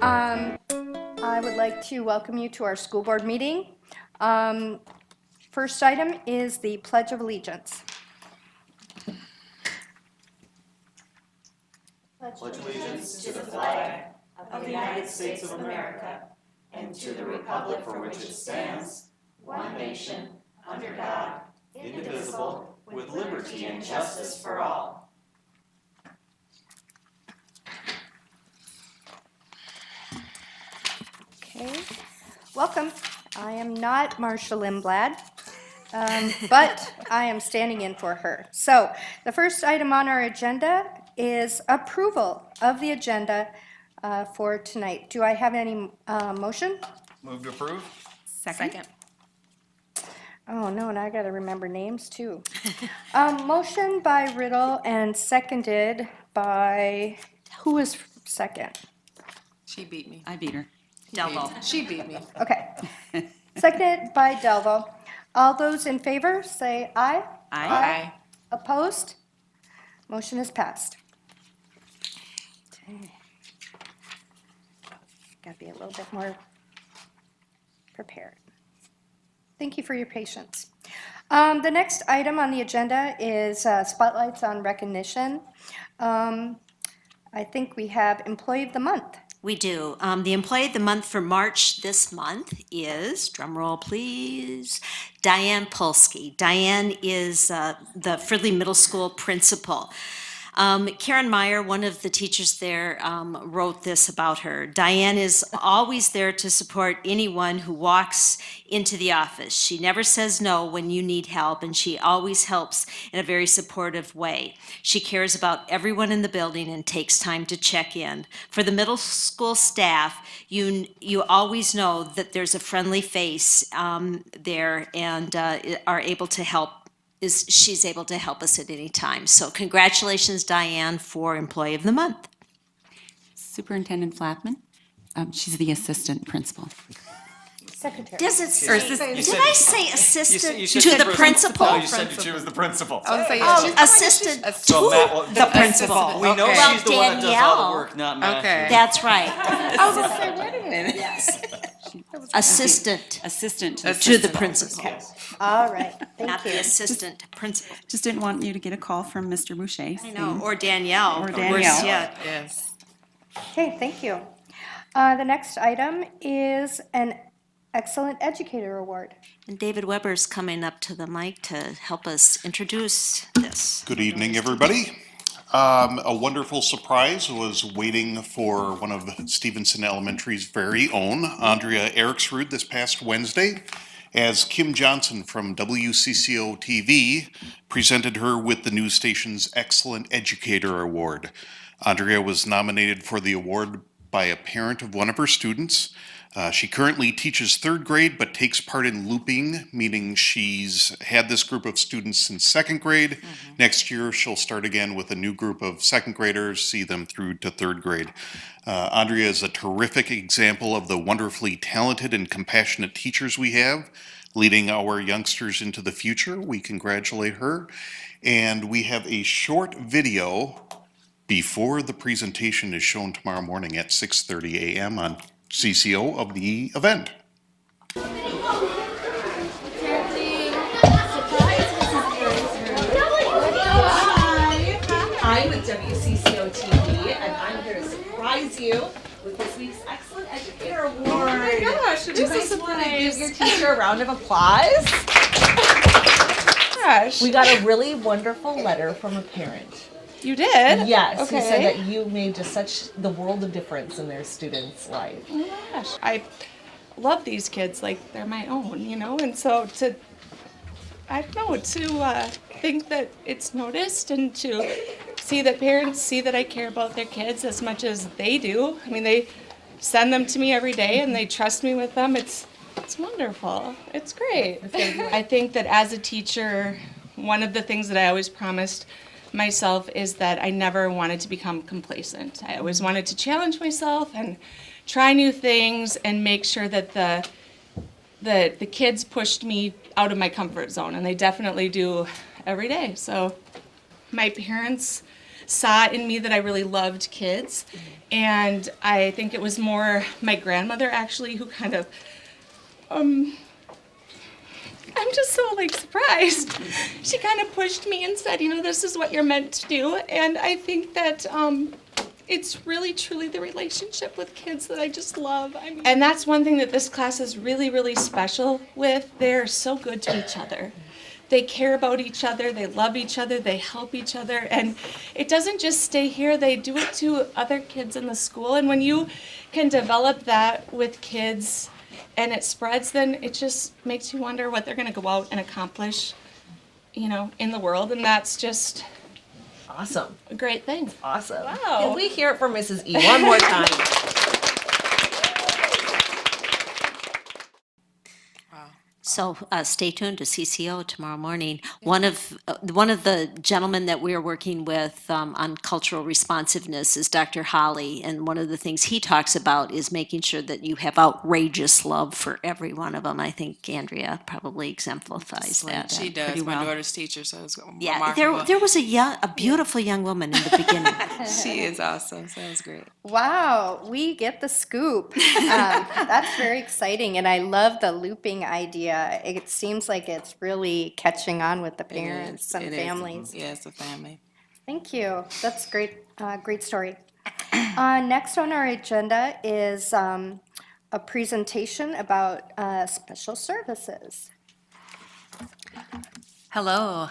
I would like to welcome you to our school board meeting. First item is the Pledge of Allegiance. Pledge allegiance to the flag of the United States of America and to the republic for which it stands, one nation, under God, indivisible, with liberty and justice for all. Okay, welcome. I am not Marcia Lindblad, but I am standing in for her. So the first item on our agenda is approval of the agenda for tonight. Do I have any motion? Move to approve. Second. Oh, no, and I got to remember names too. Motion by Riddle and seconded by, who was second? She beat me. I beat her. Delvo. She beat me. Okay. Seconded by Delvo. All those in favor, say aye. Aye. Opposed? Motion is passed. Okay. Got to be a little bit more prepared. Thank you for your patience. The next item on the agenda is spotlights on recognition. I think we have Employee of the Month. We do. The Employee of the Month for March this month is, drumroll please, Diane Polsky. Diane is the Fridley Middle School principal. Karen Meyer, one of the teachers there, wrote this about her. Diane is always there to support anyone who walks into the office. She never says no when you need help, and she always helps in a very supportive way. She cares about everyone in the building and takes time to check in. For the middle school staff, you always know that there's a friendly face there and are able to help. She's able to help us at any time. So congratulations, Diane, for Employee of the Month. Superintendent Flappman. She's the assistant principal. Secretary. Does it say, did I say assistant you to said the principal? No, you said she was the principal. I was saying, Assistant to So Matt will- the principal. We know Okay. she's the one that does all Danielle. the work, not Matthew. Okay. That's right. I was gonna say, wait a minute. Yes. Assistant Assistant to the principal, All right, not thank the you. assistant principal. Just didn't want you to get a call from Mr. Boucher. I know, or Danielle. Or Worse Danielle. yet. Yes. Okay, thank you. The next item is an Excellent Educator Award. And David Weber's coming up to the mic to help us introduce this. Good evening, everybody. A wonderful surprise was waiting for one of Stevenson Elementary's very own, Andrea Eriksrud, this past Wednesday, as Kim Johnson from WCCO TV presented her with the news station's Excellent Educator Award. Andrea was nominated for the award by a parent of one of her students. She currently teaches third grade, but takes part in looping, meaning she's had this group of students since second grade. Next year, she'll start again with a new group of second graders, see them through to third grade. Andrea is a terrific example of the wonderfully talented and compassionate teachers we have, leading our youngsters into the future. We congratulate her. And we have a short video before the presentation is shown tomorrow morning at 6:30 a.m. on CCO of the event. I'm with WCCO TV, and I'm here to surprise you with this week's Excellent Educator Award. Oh my gosh, it Do you is a guys want to surprise. give your teacher a round of applause? Gosh. We got a really wonderful letter from a parent. You did? Yes, Okay. he said that you made just such the world of difference in their students' life. Oh my gosh. I love these kids like they're my own, you know? And so to, I don't know, to think that it's noticed and to see that parents see that I care about their kids as much as they do. I mean, they send them to me every day and they trust me with them. It's wonderful. It's great. I think that as a teacher, one of the things that I always promised myself is that I never wanted to become complacent. I always wanted to challenge myself and try new things and make sure that the kids pushed me out of my comfort zone, and they definitely do every day. So my parents saw in me that I really loved kids. And I think it was more my grandmother actually who kind of, I'm just so like surprised. She kind of pushed me and said, this is what you're meant to do. And I think that it's really truly the relationship with kids that I just love. And that's one thing that this class is really, really special with. They're so good to each other. They care about each other, they love each other, they help each other, and it doesn't just stay here, they do it to other kids in the school. And when you can develop that with kids and it spreads, then it just makes you wonder what they're gonna go out and accomplish, in the world, and that's just Awesome. a great thing. Awesome. Wow. Can we hear it from Mrs. E one more time? So stay tuned to CCO tomorrow morning. One of the gentlemen that we are working with on cultural responsiveness is Dr. Holly, and one of the things he talks about is making sure that you have outrageous love for every one of them. I think Andrea probably exemplifies that. She does. pretty My well. daughter's teacher, so it's Yeah, remarkable. there was a beautiful young woman in the beginning. She is awesome. So it was great. Wow, we get the scoop. That's very exciting, and I love the looping idea. It seems like it's really catching on with the parents and It is. families. Yeah, it's a family. Thank you. That's great. Great story. Next on our agenda is a presentation about special services. Hello.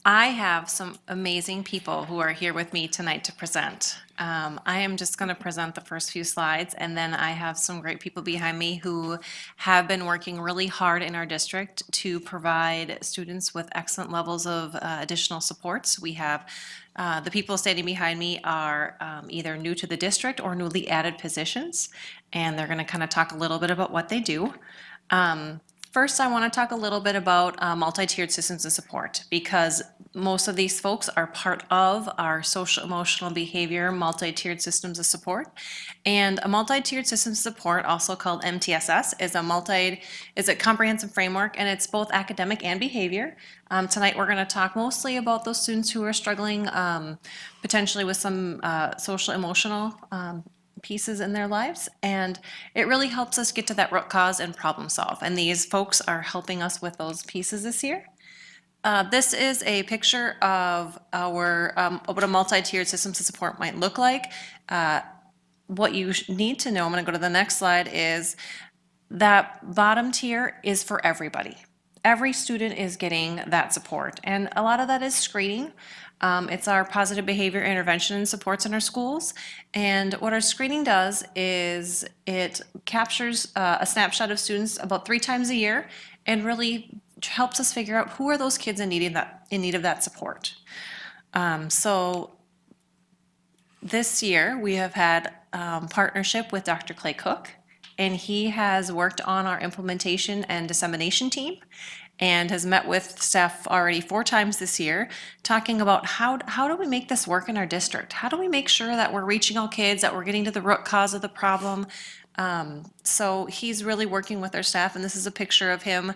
I have some amazing people who are here with me tonight to present. I am just going to present the first few slides, and then I have some great people behind me who have been working really hard in our district to provide students with excellent levels of additional supports. We have the people standing behind me are either new to the district or newly added positions, and they're going to kind of talk a little bit about what they do. First, I want to talk a little bit about multi-tiered systems of support, because most of these folks are part of our social, emotional, behavior multi-tiered systems of support. And a multi-tiered systems of support, also called MTSS, is a comprehensive framework, and it's both academic and behavior. Tonight, we're going to talk mostly about those students who are struggling potentially with some social, emotional pieces in their lives, and it really helps us get to that root cause and problem solve, and these folks are helping us with those pieces this year. This is a picture of our what a multi-tiered systems of support might look like. What you need to know, I'm going to go to the next slide, is that bottom tier is for everybody. Every student is getting that support, and a lot of that is screening. It's our positive behavior intervention supports in our schools, and what our screening does is it captures a snapshot of students about 3 times a year and really helps us figure out who are those kids in need of that support. So this year we have had partnership with Dr. Clay Cook, and he has worked on our implementation and dissemination team and has met with staff already 4 times this year, talking about how do we make this work in our district? How do we make sure that we're reaching all kids, that we're getting to the root cause of the problem? So he's really working with our staff, and this is a picture of him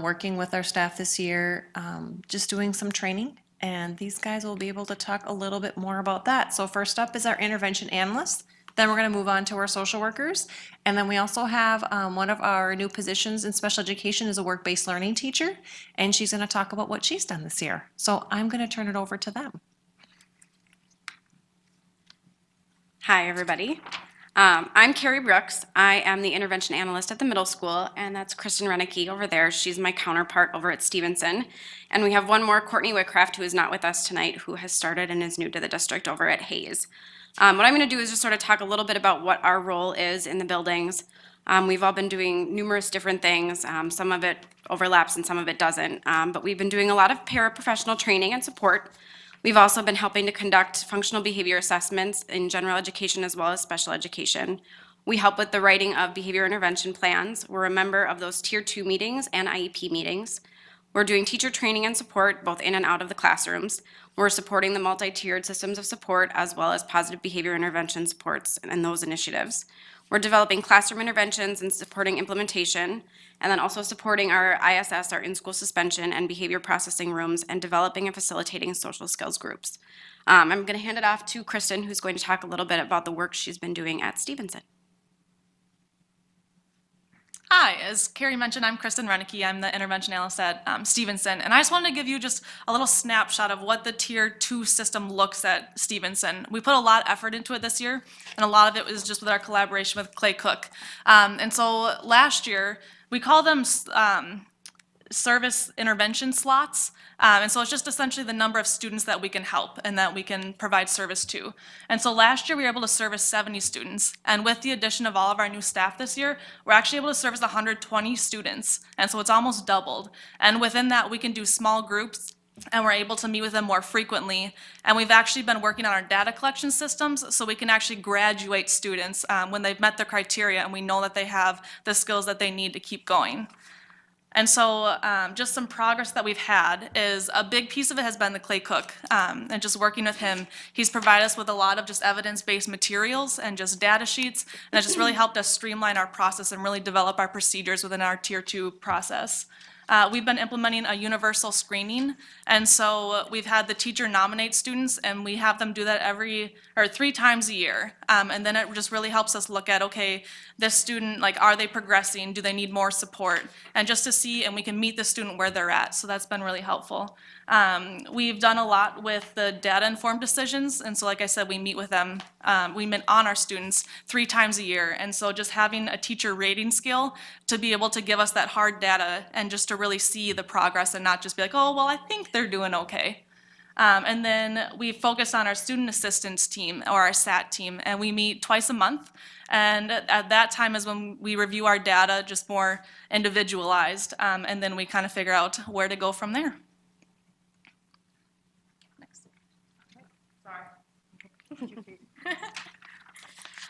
working with our staff this year, just doing some training. And these guys will be able to talk a little bit more about that. So first up is our intervention analyst. Then we're going to move on to our social workers. And then we also have one of our new positions in special education is a work-based learning teacher. And she's going to talk about what she's done this year. So I'm going to turn it over to them. Hi, everybody. I'm Carrie Brooks. I am the intervention analyst at the middle school, and that's Kristen Renicky over there. She's my counterpart over at Stevenson. And we have one more, Courtney Whitcraft, who is not with us tonight, who has started and is new to the district over at Hayes. What I'm going to do is just sort of talk a little bit about what our role is in the buildings. We've all been doing numerous different things. Some of it overlaps and some of it doesn't. But we've been doing a lot of paraprofessional training and support. We've also been helping to conduct functional behavior assessments in general education as well as special education. We help with the writing of behavior intervention plans. We're a member of those Tier 2 meetings and IEP meetings. We're doing teacher training and support both in and out of the classrooms. We're supporting the multi-tiered systems of support as well as positive behavior intervention supports and those initiatives. We're developing classroom interventions and supporting implementation, and then also supporting our ISS, our in-school suspension and behavior processing rooms, and developing and facilitating social skills groups. I'm going to hand it off to Kristen, who's going to talk a little bit about the work she's been doing at Stevenson. Hi, as Carrie mentioned, I'm Kristen Renicky. I'm the intervention analyst at Stevenson, and I just wanted to give you just a little snapshot of what the Tier 2 system looks at Stevenson. We put a lot of effort into it this year, and a lot of it was just with our collaboration with Clay Cook. And so last year, we call them service intervention slots. And so it's just essentially the number of students that we can help and that we can provide service to. And so last year we were able to service 70 students. And with the addition of all of our new staff this year, we're actually able to service 120 students. And so it's almost doubled. And within that, we can do small groups and we're able to meet with them more frequently. And we've actually been working on our data collection systems so we can actually graduate students when they've met their criteria and we know that they have the skills that they need to keep going. And so just some progress that we've had is a big piece of it has been the Clay Cook and just working with him. He's provided us with a lot of just evidence-based materials and just data sheets, and it's just really helped us streamline our process and really develop our procedures within our Tier 2 process. We've been implementing a universal screening, and so we've had the teacher nominate students, and we have them do that 3 times a year. And then it just really helps us look at, okay, this student, like, are they progressing? Do they need more support? And just to see, and we can meet the student where they're at. So that's been really helpful. We've done a lot with the data-informed decisions, and so like I said, we meet with them, we meet on our students 3 times a year, and so just having a teacher rating scale to be able to give us that hard data and just to really see the progress and not just be like, oh, well, I think they're doing okay. And then we focus on our student assistance team or our SAT team, and we meet twice a month. And at that time is when we review our data just more individualized, and then we kind of figure out where to go from there.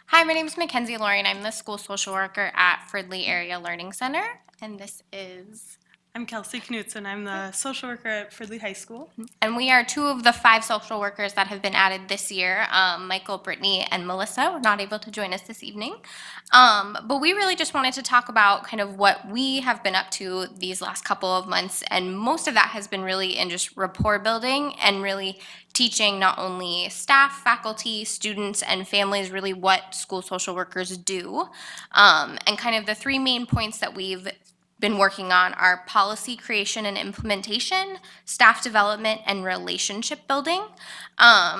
Hi, my name is Mackenzie Lauren. I'm the school social worker at Fridley Area Learning Center, and this is... I'm Kelsey Knutson. I'm the social worker at Fridley High School. And we are 2 of the 5 social workers that have been added this year. Michael, Brittany, and Melissa were not able to join us this evening. But we really just wanted to talk about kind of what we have been up to these last couple of months, and most of that has been really in just rapport building and really teaching not only staff, faculty, students, and families really what school social workers do. And kind of the 3 main points that we've been working on are policy creation and implementation, staff development, and relationship building.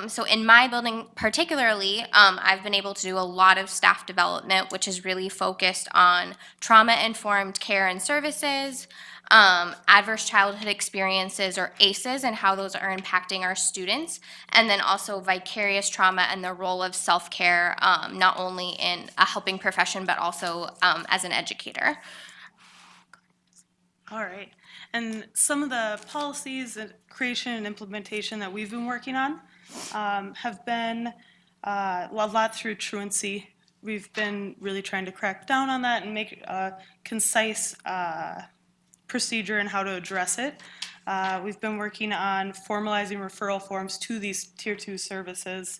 So in my building particularly, I've been able to do a lot of staff development, which is really focused on trauma-informed care and services, adverse childhood experiences or ACEs and how those are impacting our students, and then also vicarious trauma and the role of self-care, not only in a helping profession, but also as an educator. All right. And some of the policies and creation and implementation that we've been working on have been a lot through truancy. We've been really trying to crack down on that and make a concise procedure and how to address it. We've been working on formalizing referral forms to these Tier 2 services.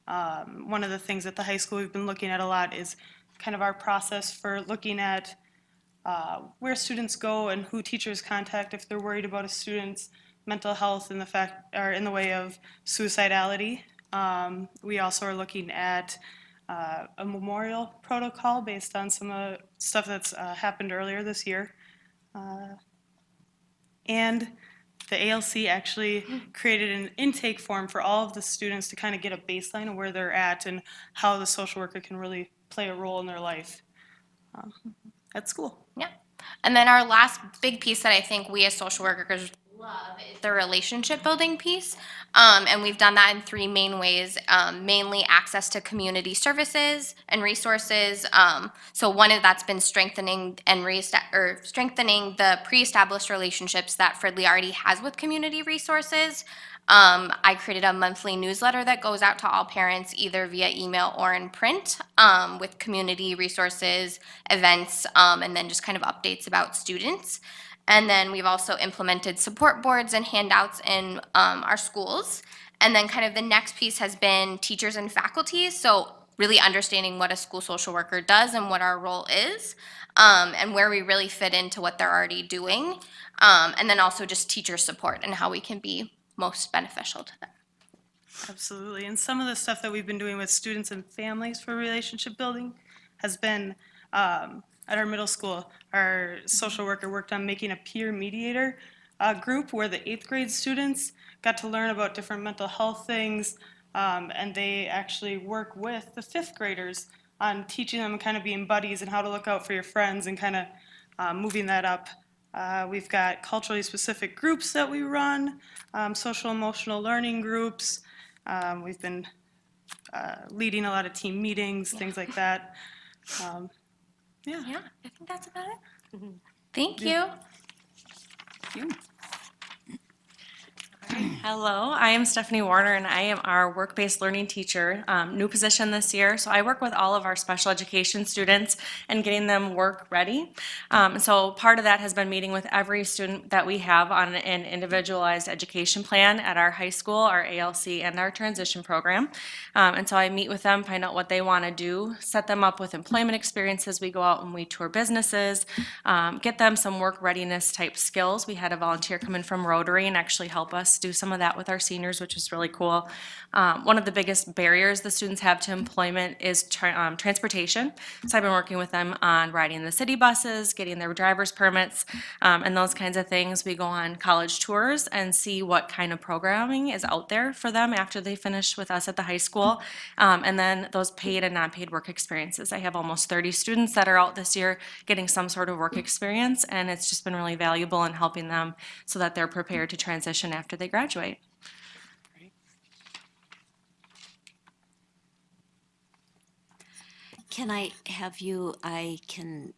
One of the things at the high school we've been looking at a lot is kind of our process for looking at where students go and who teachers contact if they're worried about a student's mental health and in the way of suicidality. We also are looking at a memorial protocol based on some stuff that's happened earlier this year. And the ALC actually created an intake form for all of the students to kind of get a baseline of where they're at and how the social worker can really play a role in their life at school. Yeah. And then our last big piece that I think we as social workers love is the relationship building piece. And we've done that in 3 main ways, mainly access to community services and resources. So one of that's been strengthening strengthening the pre-established relationships that Fridley already has with community resources. I created a monthly newsletter that goes out to all parents either via email or in print with community resources, events, and then just kind of updates about students. And then we've also implemented support boards and handouts in our schools. And then kind of the next piece has been teachers and faculty. So really understanding what a school social worker does and what our role is, and where we really fit into what they're already doing. And then also just teacher support and how we can be most beneficial to them. Absolutely. And some of the stuff that we've been doing with students and families for relationship building has been at our middle school. Our social worker worked on making a peer mediator group where the 8th grade students got to learn about different mental health things. And they actually work with the 5th graders on teaching them kind of being buddies and how to look out for your friends and kind of moving that up. We've got culturally specific groups that we run, social emotional learning groups. We've been leading a lot of team meetings, things like that. Yeah. Yeah, I think that's about it. Thank you. Hello, I am Stephanie Warner, and I am our work-based learning teacher, new position this year. So I work with all of our special education students and getting them work ready. So part of that has been meeting with every student that we have on an individualized education plan at our high school, our ALC, and our transition program. And so I meet with them, find out what they want to do, set them up with employment experiences. We go out and we tour businesses, get them some work readiness type skills. We had a volunteer come in from Rotary and actually help us do some of that with our seniors, which is really cool. One of the biggest barriers the students have to employment is transportation. So I've been working with them on riding the city buses, getting their driver's permits, and those kinds of things. We go on college tours and see what kind of programming is out there for them after they finish with us at the high school. And then those paid and non-paid work experiences. I have almost 30 students that are out this year getting some sort of work experience, and it's just been really valuable in helping them so that they're prepared to transition after they graduate. Can I have you, the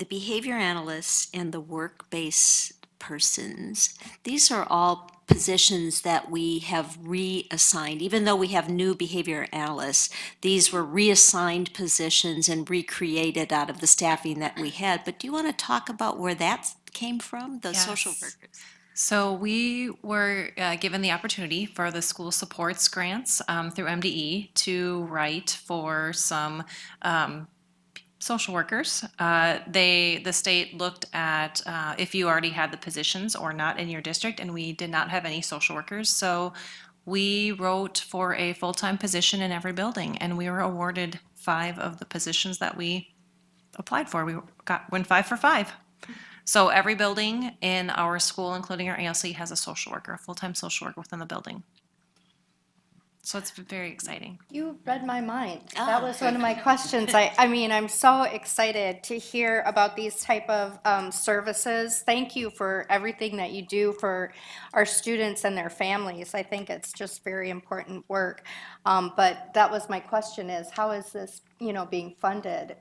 behavior analysts and the work-based persons, these are all positions that we have reassigned. Even though we have new behavior analysts, these were reassigned positions and recreated out of the staffing that we had. But do you want to talk about where that came from, the social Yes. workers? So we were given the opportunity for the school supports grants through MDE to write for some social workers. The state looked at if you already had the positions or not in your district, and we did not have any social workers. So we wrote for a full-time position in every building, and we were awarded 5 of the positions that we applied for. We went 5 for 5. So every building in our school, including our ALC, has a social worker, a full-time social worker within the building. So it's very exciting. You read my mind. That was one of my questions. I mean, I'm so excited to hear about these type of services. Thank you for everything that you do for our students and their families. I think it's just very important work. But that was my question is, how is this, being funded?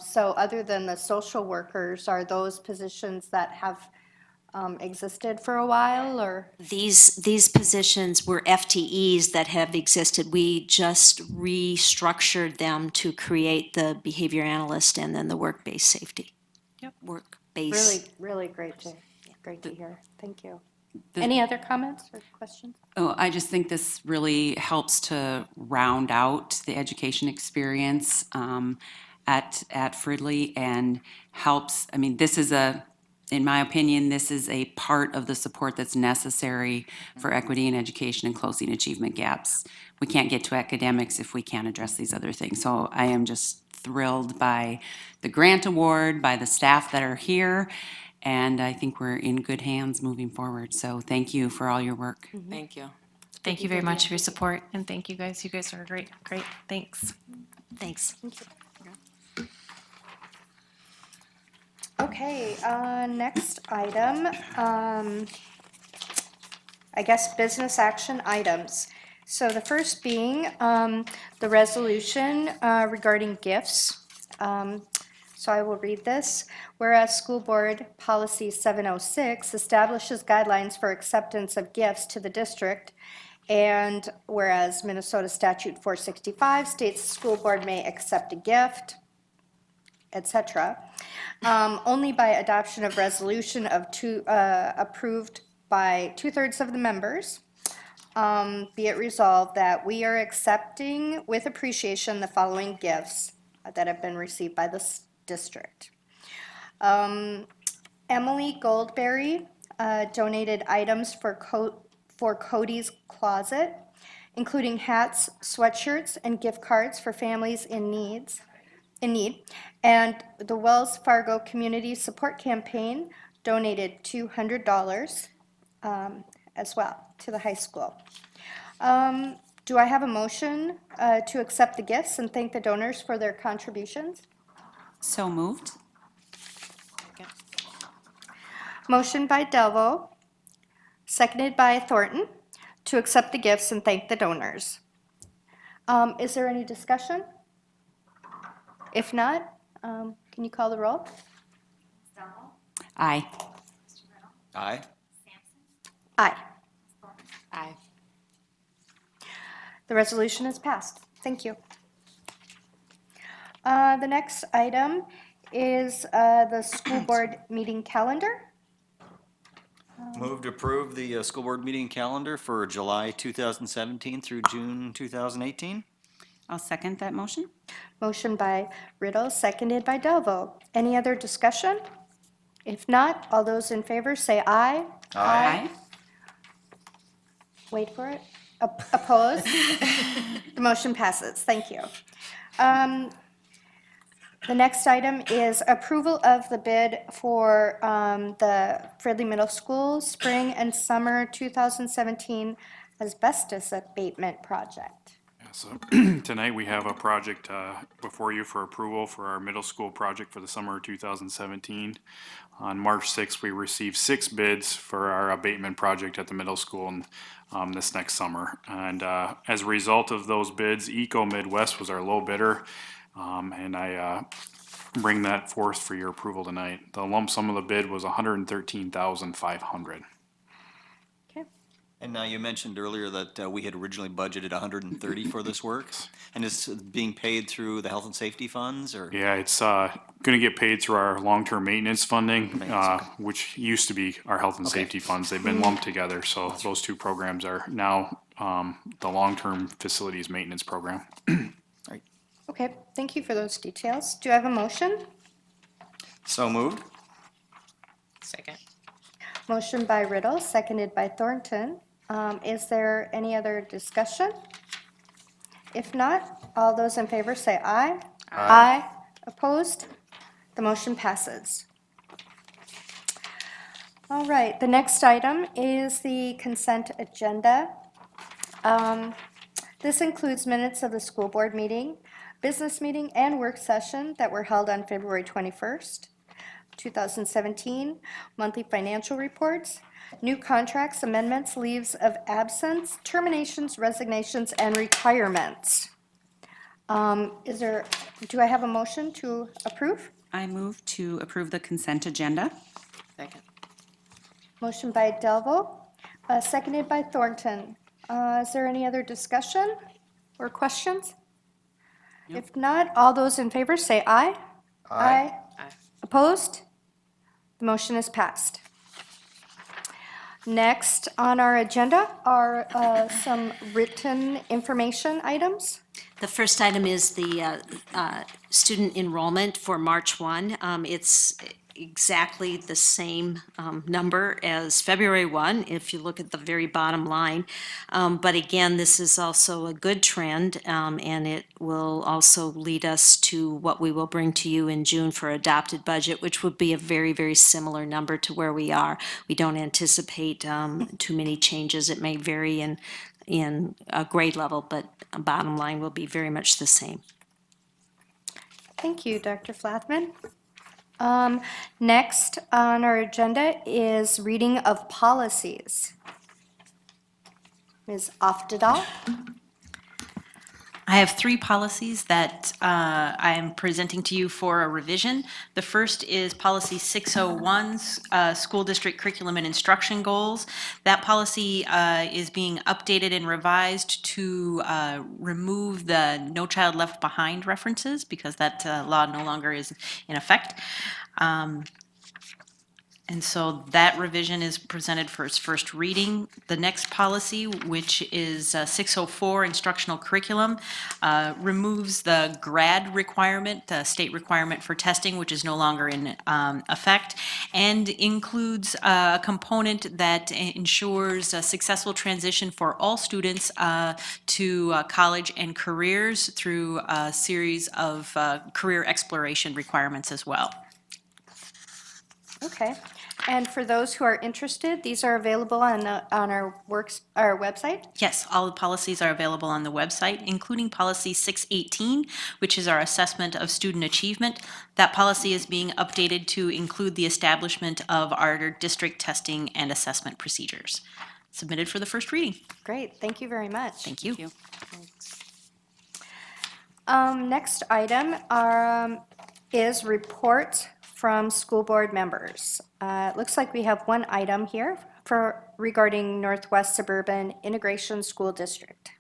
So other than the social workers, are those positions that have existed for a while, or? These positions were FTEs that have existed. We just restructured them to create the behavior analyst and then the work-based safety. Yep. Work-based. Really great to hear. Thank you. Any other comments or questions? Oh, I just think this really helps to round out the education experience at Fridley and helps, this is in my opinion, this is a part of the support that's necessary for equity in education and closing achievement gaps. We can't get to academics if we can't address these other things. So I am just thrilled by the grant award, by the staff that are here, and I think we're in good hands moving forward. So thank you for all your work. Thank you. Thank you very much for your support, and thank you guys. You guys are great. Thanks. Thanks. Okay, next item, I guess business action items. So the first being the resolution regarding gifts. So I will read this. Whereas School Board Policy 706 establishes guidelines for acceptance of gifts to the district, and whereas Minnesota Statute 465 states the school board may accept a gift, etc., only by adoption of resolution of approved by 2/3 of the members, Be it resolved that we are accepting with appreciation the following gifts that have been received by this district. Emily Goldberry donated items for Cody's Closet, including hats, sweatshirts, and gift cards for families in need. And the Wells Fargo Community Support Campaign donated $200 as well to the high school. Do I have a motion to accept the gifts and thank the donors for their contributions? So moved. Motion by Delvo, seconded by Thornton, to accept the gifts and thank the donors. Is there any discussion? If not, can you call the roll? Aye. Aye. Aye. Aye. The resolution is passed. Thank you. The next item is the school board meeting calendar. Move to approve the school board meeting calendar for July 2017 through June 2018. I'll second that motion. Motion by Riddle, seconded by Delvo. Any other discussion? If not, all those in favor say aye. Aye. Wait for it. Opposed? The motion passes. Thank you. The next item is approval of the bid for the Fridley Middle School Spring and Summer 2017 asbestos abatement project. So tonight we have a project before you for approval for our middle school project for the summer of 2017. On March 6th, we received 6 bids for our abatement project at the middle school this next summer. And as a result of those bids, Eco Midwest was our low bidder. And I bring that forth for your approval tonight. The lump sum of the bid was $113,500. And now you mentioned earlier that we had originally budgeted 130 for this work, and it's being paid through the health and safety funds, or? Yeah, it's going to get paid through our long-term maintenance funding, which used to be our health and safety funds. They've been lumped together, so those two programs are now the long-term facilities maintenance program. Okay, thank you for those details. Do I have a motion? So moved. Second. Motion by Riddle, seconded by Thornton. Is there any other discussion? If not, all those in favor say aye. Aye. Opposed? The motion passes. All right, the next item is the consent agenda. This includes minutes of the school board meeting, business meeting, and work session that were held on February 21st, 2017, monthly financial reports, new contracts, amendments, leaves of absence, terminations, resignations, and retirements. Do I have a motion to approve? I move to approve the consent agenda. Second. Motion by Delvo, seconded by Thornton. Is there any other discussion or questions? If not, all those in favor say aye. Aye. Aye. Opposed? The motion is passed. Next on our agenda are some written information items. The first item is the student enrollment for March 1. It's exactly the same number as February 1, if you look at the very bottom line. But again, this is also a good trend, and it will also lead us to what we will bring to you in June for adopted budget, which would be a very, very similar number to where we are. We don't anticipate too many changes. It may vary in a grade level, but bottom line will be very much the same. Thank you, Dr. Flathman. Next on our agenda is reading of policies. Ms. Oftedal. I have 3 policies that I am presenting to you for a revision. The first is Policy 601, School District Curriculum and Instruction Goals. That policy is being updated and revised to remove the No Child Left Behind references because that law no longer is in effect. And so that revision is presented for its first reading. The next policy, which is 604, instructional curriculum, removes the grad requirement, the state requirement for testing, which is no longer in effect, and includes a component that ensures a successful transition for all students to college and careers through a series of career exploration requirements as well. Okay. And for those who are interested, these are available on our website? Yes, all the policies are available on the website, including policy 618, which is our assessment of student achievement. That policy is being updated to include the establishment of our district testing and assessment procedures. Submitted for the first reading. Great, thank you very much. Thank you. Next item is reports from school board members. It looks like we have one item here regarding Northwest Suburban Integration School District.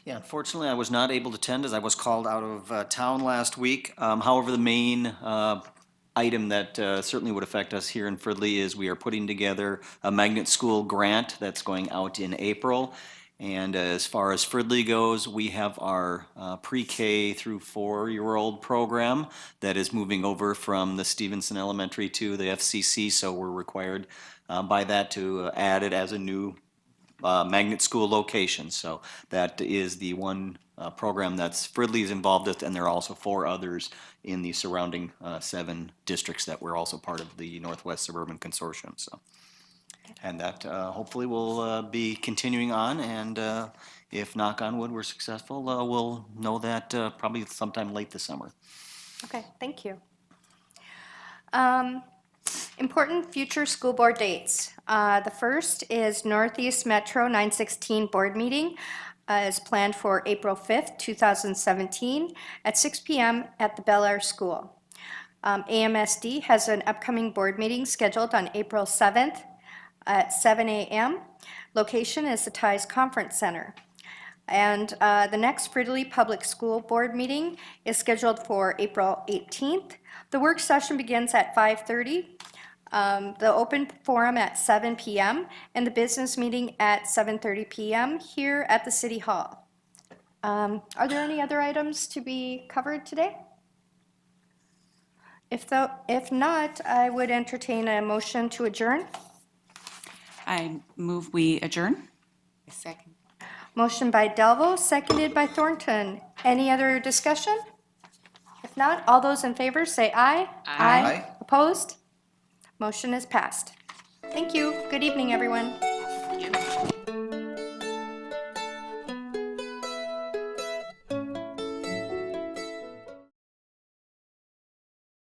Yeah, unfortunately, I was not able to attend as I was called out of town last week. However, the main item that certainly would affect us here in Fridley is we are putting together a magnet school grant that's going out in April. And as far as Fridley goes, we have our pre-K through 4-year-old program that is moving over from the Stevenson Elementary to the FCC, so we're required by that to add it as a new magnet school location. So that is the one program that's Fridley is involved with, and there are also 4 others in the surrounding 7 districts that we're also part of the Northwest Suburban Consortium. So. And that hopefully will be continuing on, and if, knock on wood, we're successful, we'll know that probably sometime late this summer. Okay, thank you. Important future school board dates. The first is Northeast Metro 916 board meeting is planned for April 5th, 2017 at 6 p.m. at the Bel Air School. AMSD has an upcoming board meeting scheduled on April 7th at 7 a.m. Location is the Tides Conference Center. And the next Fridley Public School Board meeting is scheduled for April 18th. The work session begins at 5:30, the open forum at 7 p.m., and the business meeting at 7:30 p.m. here at the City Hall. Are there any other items to be covered today? If not, I would entertain a motion to adjourn. I move we adjourn. Second. Motion by Delvo, seconded by Thornton. Any other discussion? If not, all those in favor say aye. Aye. Opposed? Motion is passed. Thank you. Good evening, everyone.